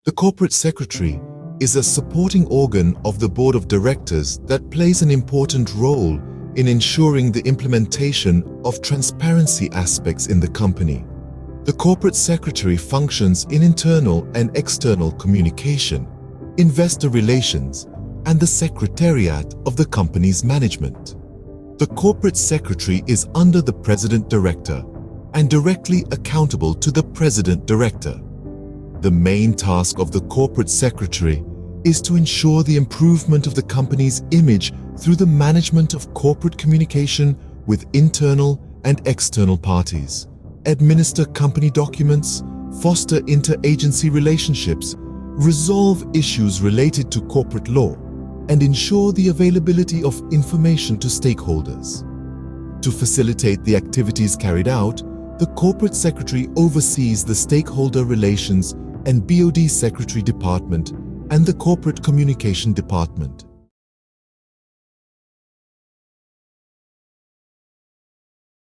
The corporate secretary is a supporting organ of the board of directors that plays an important role in ensuring the implementation of transparency aspects in the company. The corporate secretary functions in internal and external communication, investor relations, and the secretariat of the company's management. The corporate secretary is under the president director and directly accountable to the president director. The main task of the corporate secretary is to ensure the improvement of the company's image through the management of corporate communication with internal and external parties, administer company documents, foster inter-agency relationships, resolve issues related to corporate law, and ensure the availability of information to stakeholders. To facilitate the activities carried out, the corporate secretary oversees the stakeholder relations and BOD secretary department and the corporate communication department.